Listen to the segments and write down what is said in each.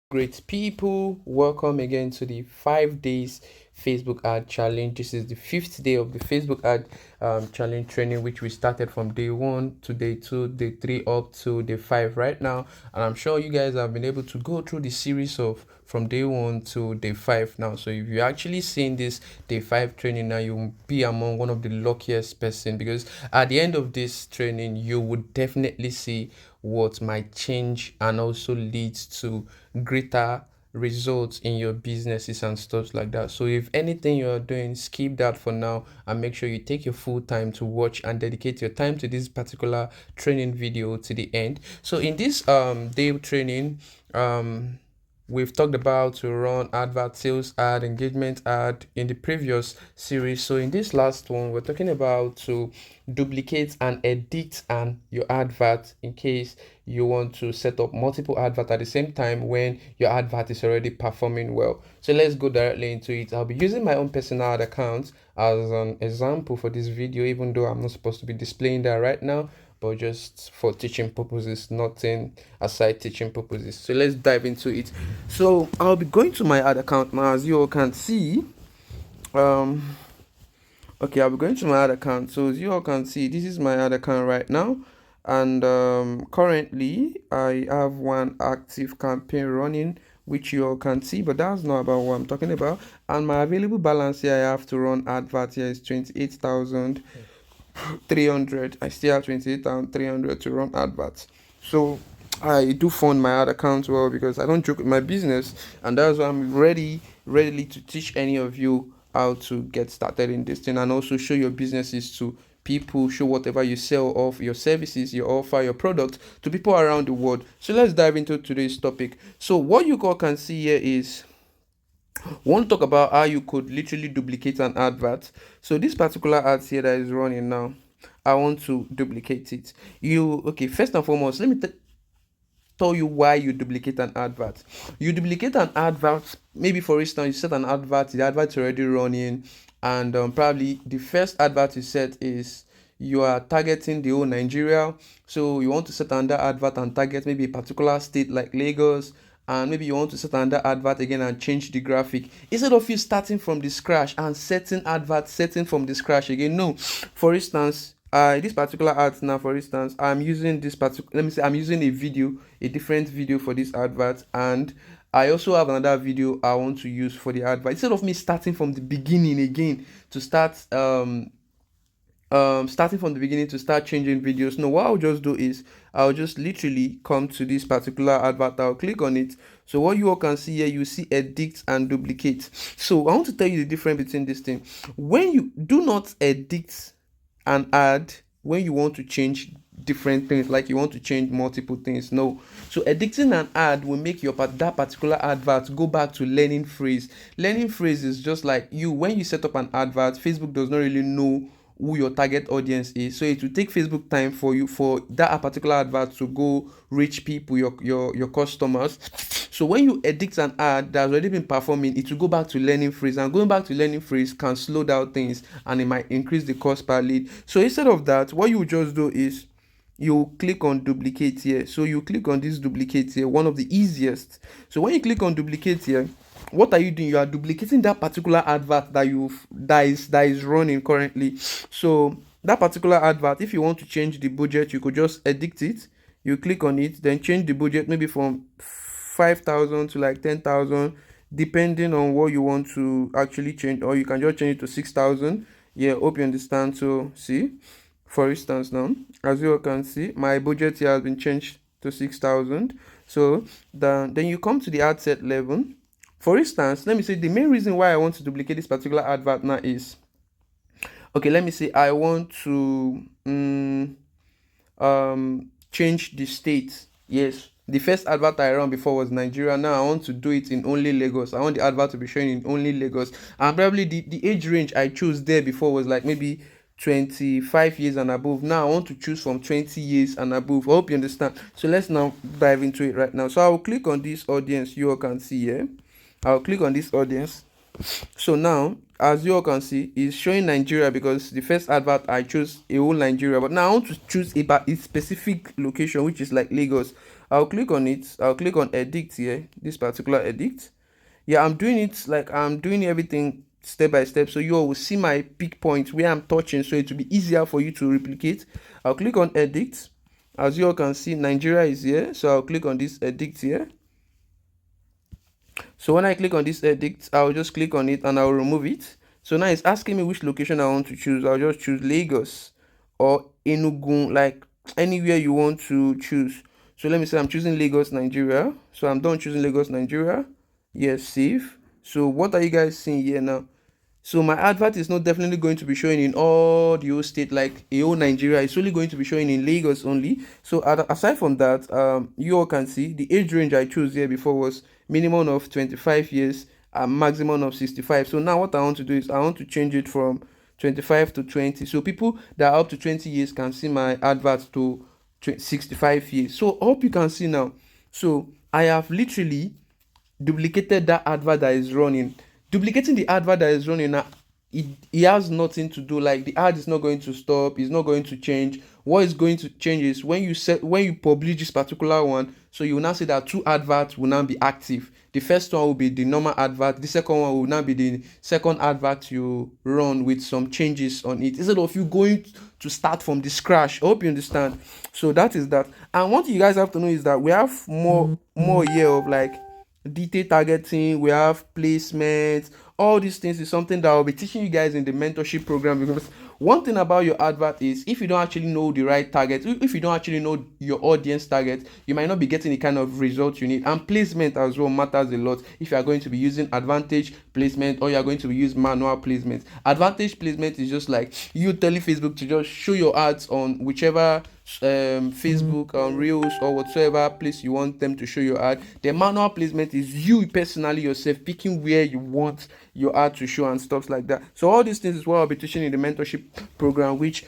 Great people, welcome again to the 5 days Facebook ad challenge. This is the fifth day of the Facebook ad challenge training, which we started from day one to day two, day three, up to day five right now. And I'm sure you guys have been able to go through the series of from day one to day five now. So if you're actually seeing this day five training now, you'll be among one of the luckiest person, because at the end of this training, you would definitely see what might change and also leads to greater results in your businesses and stuff like that. So if anything you're doing, skip that for now and make sure you take your full time to watch and dedicate your time to this particular training video to the end. So in this day training, we've talked about to run advert, sales ad, engagement ad in the previous series. So in this last one, we're talking about to duplicate and edit and your advert in case you want to set up multiple adverts at the same time when your advert is already performing well. So let's go directly into it. I'll be using my own personal ad account as an example for this video, even though I'm not supposed to be displaying that right now, but just for teaching purposes, nothing aside teaching purposes. So let's dive into it. So I'll be going to my ad account now. As you all can see, okay, I'll be going to my ad account. So as you all can see, this is my ad account right now, and currently I have one active campaign running, which you all can see, but that's not about what I'm talking about. And my available balance here I have to run advert here is 28,300. I still have 28,300 to run adverts. So I do fund my ad account well, because I don't joke with my business, and that's why I'm ready to teach any of you how to get started in this thing, and also show your businesses to people, show whatever you sell of your services, your offer, your product to people around the world. So let's dive into today's topic. So what you all can see here is want to talk about how you could literally duplicate an advert. So this particular ad here that is running now, I want to duplicate it. Okay, first and foremost, let me tell you why you duplicate an advert. You duplicate an advert, maybe for instance, you set an advert, the advert's already running, and probably the first advert you set is you are targeting the whole Nigeria. So you want to set another advert and target maybe a particular state like Lagos, and maybe you want to set another advert again and change the graphic. Instead of you starting from the scratch and setting from the scratch again, no. For instance, this particular ad now, for instance, I'm using this particular, let me say I'm using a different video for this advert, and I also have another video I want to use for the advert. Instead of me starting from the beginning again to start starting from the beginning to start changing videos, no, what I'll just do is I'll just literally come to this particular advert, I'll click on it. So what you all can see here, you see edit and duplicate. So I want to tell you the difference between this thing. When you do not edit an ad, when you want to change different things, like you want to change multiple things, no. So editing an ad will make that particular advert go back to learning phrase. Learning phrase is just like when you set up an advert, Facebook does not really know who your target audience is, so it will take Facebook time for that particular advert to go reach people, your customers. So when you edit an ad that's already been performing, it will go back to learning phrase, and going back to learning phrase can slow down things, and it might increase the cost per lead. So instead of that, what you just do is you click on duplicate here. So you click on this duplicate here, one of the easiest. So when you click on duplicate here, what are you doing? You are duplicating that particular advert that is running currently. So that particular advert, if you want to change the budget, you could just edit it. You click on it, then change the budget maybe from 5,000 to like 10,000, depending on what you want to actually change, or you can just change it to 6,000. Yeah, hope you understand. So see, for instance, now as you all can see, my budget here has been changed to 6,000. So then you come to the ad set level. For instance, let me say the main reason why I want to duplicate this particular advert now is, okay, let me say I want to change the state. Yes, the first advert I ran before was Nigeria. Now I want to do it in only Lagos. I want the advert to be showing in only Lagos, and probably the age range I chose there before was like maybe 25 years and above. Now I want to choose from 20 years and above. I hope you understand. So let's now dive into it right now. So I will click on this audience you all can see here. I'll click on this audience. So now, as you all can see, it's showing Nigeria because the first advert I chose a whole Nigeria, but now I want to choose a specific location, which is like Lagos. I'll click on it. I'll click on edit here, this particular edit. Yeah, I'm doing it like I'm doing everything step by step, so you all will see my peak point where I'm touching, so it will be easier for you to replicate. I'll click on edit. As you all can see, Nigeria is here, so I'll click on this edit here. So when I click on this edit, I'll just click on it and I'll remove it. So now it's asking me which location I want to choose. I'll just choose Lagos or Enugu, like anywhere you want to choose. So let me say I'm choosing Lagos, Nigeria. So I'm done choosing Lagos, Nigeria. Yes, save. So what are you guys seeing here now? So my advert is not definitely going to be showing in all the whole state like a whole Nigeria. It's only going to be showing in Lagos only. So aside from that, you all can see the age range I chose here before was minimum of 25 years and maximum of 65. So now what I want to do is I want to change it from 25 to 20. So people that are up to 20 years can see my advert to 65 years. So I hope you can see now. So I have literally duplicated that advert that is running. Duplicating the advert that is running now, it has nothing to do, like the ad is not going to stop, it's not going to change. What is going to change is when you publish this particular one, so you will now see that two adverts will now be active. The first one will be the normal advert, the second one will now be the second advert you run with some changes on it, instead of you going to start from the scratch. I hope you understand. So that is that. And what you guys have to know is that we have more year of like detail targeting, we have placements. All these things is something that I'll be teaching you guys in the mentorship program, because one thing about your advert is if you don't actually know the right target, if you don't actually know your audience target, you might not be getting the kind of results you need. And placement as well matters a lot. If you are going to be using advantage placement or you are going to be using manual placement. Advantage placement is just like you telling Facebook to just show your ads on whichever Facebook reels or whatsoever place you want them to show your ad. The manual placement is you personally yourself picking where you want your ad to show and stuff like that. So all these things is what I'll be teaching in the mentorship program, which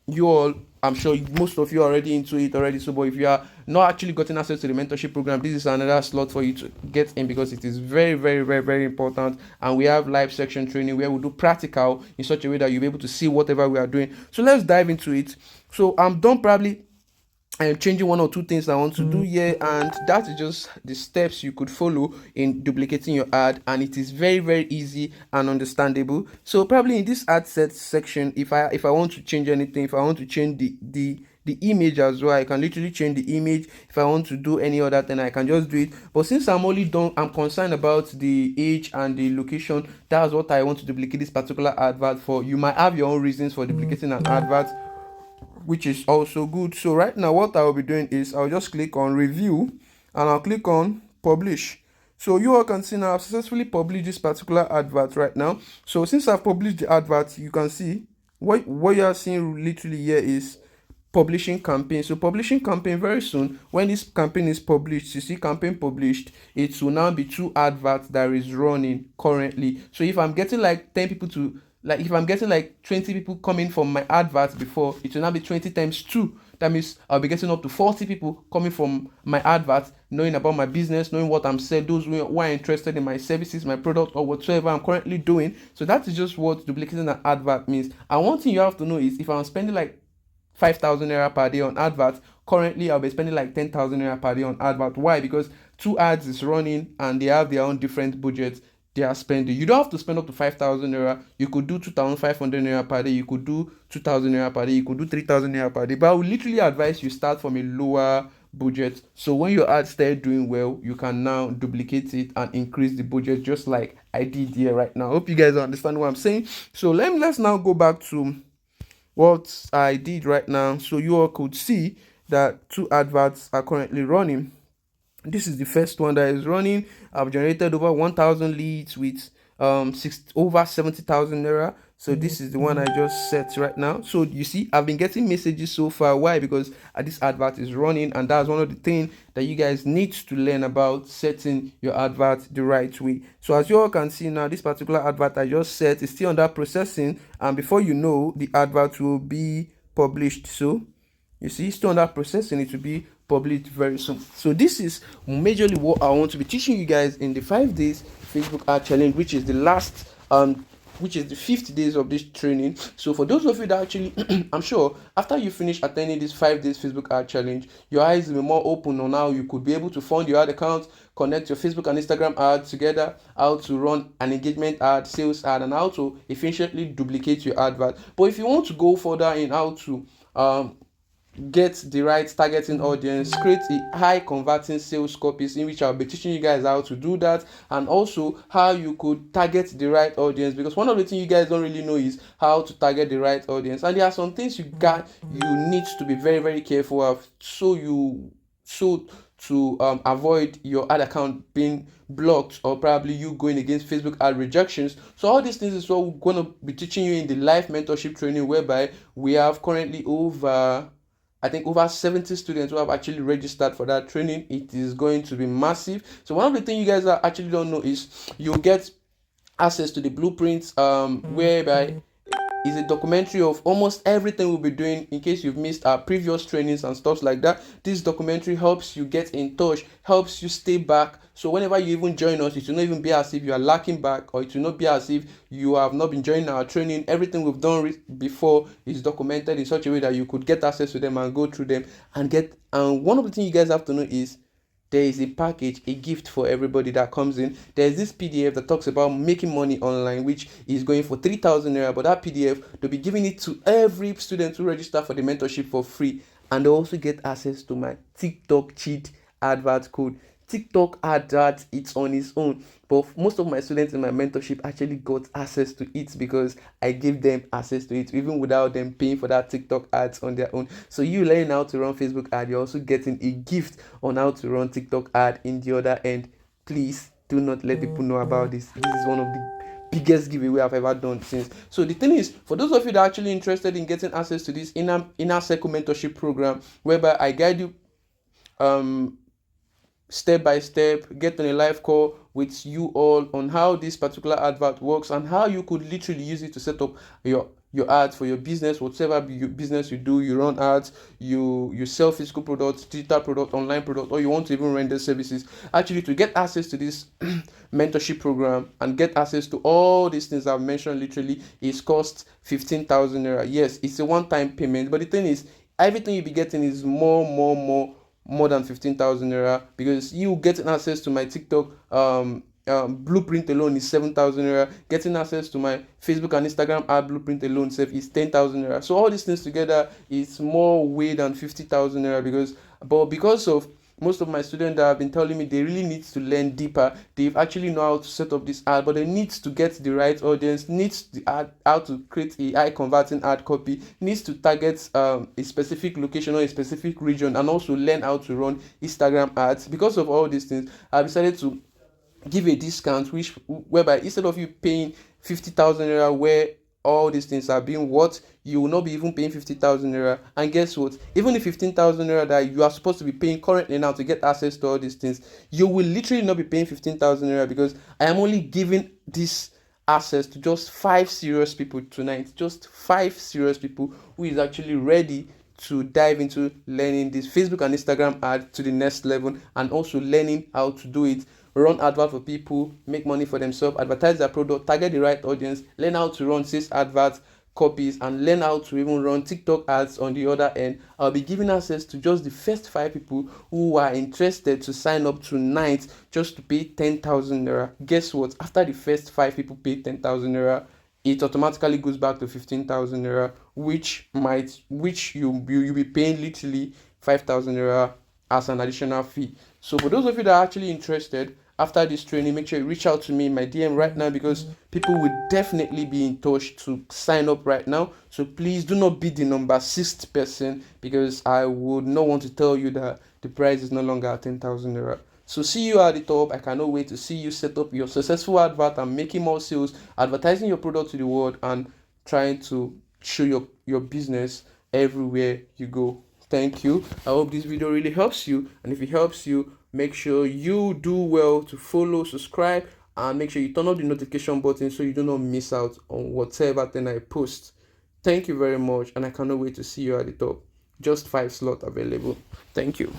you all, I'm sure most of you are already into it already. So but if you are not actually gotten access to the mentorship program, this is another slot for you to get in, because it is very, very, very, very important. And we have live section training where we do practical in such a way that you'll be able to see whatever we are doing. So let's dive into it. So I'm done probably changing one or two things I want to do here, and that is just the steps you could follow in duplicating your ad, and it is very, very easy and understandable. So probably in this ad set section, if I want to change anything, if I want to change the image as well, I can literally change the image. If I want to do any other thing, I can just do it. But since I'm concerned about the age and the location, that's what I want to duplicate this particular advert for. You might have your own reasons for duplicating an advert, which is also good. So right now what I will be doing is I'll just click on review and I'll click on publish. So you all can see now I've successfully published this particular advert right now. So since I've published the advert, you can see what you are seeing literally here is publishing campaign. So publishing campaign, very soon when this campaign is published, you see campaign published, it will now be two adverts that is running currently. So if I'm getting like 10 people to, like if I'm getting like 20 people coming from my adverts before, it will now be 20 times 2. That means I'll be getting up to 40 people coming from my adverts, knowing about my business, knowing what I'm selling, those who are interested in my services, my product, or whatsoever I'm currently doing. So that is just what duplicating an advert means. And one thing you have to know is if I'm spending like 5,000 naira per day on advert, currently I'll be spending like 10,000 naira per day on advert. Why? Because two ads is running and they have their own different budgets they are spending. You don't have to spend up to 5,000 naira. You could do 2,500 naira per day. You could do 2,000 naira per day. You could do 3,000 naira per day. But I would literally advise you start from a lower budget. So when your ads start doing well, you can now duplicate it and increase the budget, just like I did here right now. Hope you guys understand what I'm saying. So let's now go back to what I did right now, so you all could see that two adverts are currently running. This is the first one that is running. I've generated over 1,000 leads with over 70,000 naira. So this is the one I just set right now. So you see I've been getting messages so far. Why? Because this advert is running, and that's one of the things that you guys need to learn about, setting your advert the right way. So as you all can see now, this particular advert I just set is still under processing, and before you know, the advert will be published. So you see, still under processing, it will be published very soon. So this is majorly what I want to be teaching you guys in the 5 days Facebook ad challenge, which is the last which is the 5th days of this training. So for those of you that actually I'm sure after you finish attending this 5 days Facebook ad challenge, your eyes will be more open on how you could be able to fund your ad account, connect your Facebook and Instagram ads together, how to run an engagement ad, sales ad, and how to efficiently duplicate your advert. But if you want to go further in how to get the right targeting audience, create a high converting sales copies, in which I'll be teaching you guys how to do that, and also how you could target the right audience, because one of the things you guys don't really know is how to target the right audience, and there are some things you need to be very very careful of, so to avoid your ad account being blocked, or probably you going against Facebook ad rejections. So all these things is what we're going to be teaching you in the live mentorship training, whereby we have currently over 70 students who have actually registered for that training. It is going to be massive. So one of the things you guys actually don't know is you'll get access to the blueprints, whereby is a documentary of almost everything we'll be doing. In case you've missed our previous trainings and stuff like that, this documentary helps you get in touch, helps you stay back. So whenever you even join us, it will not even be as if you are lacking back, or it will not be as if you have not been joining our training. Everything we've done before is documented in such a way that you could get access to them and go through them and get. And one of the things you guys have to know is there is a package, a gift for everybody that comes in. There's this PDF that talks about making money online, which is going for 3,000 naira. But that PDF, they'll be giving it to every student who register for the mentorship for free, and they also get access to my TikTok cheat advert code. TikTok advert, it's on its own, but most of my students in my mentorship actually got access to it because I gave them access to it even without them paying for that TikTok ads on their own. So you learning how to run Facebook ad, you're also getting a gift on how to run TikTok ad in the other end. Please do not let people know about this. This is one of the biggest giveaway I've ever done since. So the thing is, for those of you that are actually interested in getting access to this inner circle mentorship program, whereby I guide you step by step, get on a live call with you all on how this particular advert works and how you could literally use it to set up your ads for your business, whatever business you do. You run ads, you sell physical products, digital product, online product, or you want to even render services. Actually, to get access to this mentorship program and get access to all these things I've mentioned, literally is cost 15,000 naira. Yes, it's a one-time payment, but the thing is, everything you'll be getting is more than 15,000 naira, because you getting access to my TikTok blueprint alone is 7,000 naira. Getting access to my Facebook and Instagram ad blueprint alone is 10,000 naira. So all these things together is more way than 50,000 naira, because of most of my students that have been telling me they really need to learn deeper. They've actually know how to set up this ad, but they need to get the right audience, needs the ad, how to create a high converting ad copy, needs to target a specific location or a specific region, and also learn how to run Instagram ads. Because of all these things, I decided to give a discount, whereby instead of you paying 50,000 naira, where all these things are being what, you will not be even paying 50,000 naira. And guess what, even the 15,000 naira that you are supposed to be paying currently now to get access to all these things, you will literally not be paying 15,000 naira, because I am only giving this access to just 5 serious people tonight. Just 5 serious people who is actually ready to dive into learning this Facebook and Instagram ad to the next level, and also learning how to do it, run advert for people, make money for themselves, advertise their product, target the right audience, learn how to run sales adverts copies, and learn how to even run TikTok ads on the other end. I'll be giving access to just the first 5 people who are interested to sign up tonight just to pay 10,000 naira. Guess what? After the first 5 people pay 10,000 naira, it automatically goes back to 15,000 naira, which you'll be paying literally 5,000 naira as an additional fee. So for those of you that are actually interested, after this training, make sure you reach out to me in my DM right now, because people will definitely be in touch to sign up right now. So please do not be the number 6th person, because I would not want to tell you that the price is no longer at 10,000 naira. So see you at the top. I cannot wait to see you set up your successful advert and making more sales, advertising your product to the world, and trying to show your business everywhere you go. Thank you. I hope this video really helps you, and if it helps you, make sure you do well to follow, subscribe, and make sure you turn on the notification button so you do not miss out on whatever thing I post. Thank you very much, and I cannot wait to see you at the top. Just 5 slots available. Thank you.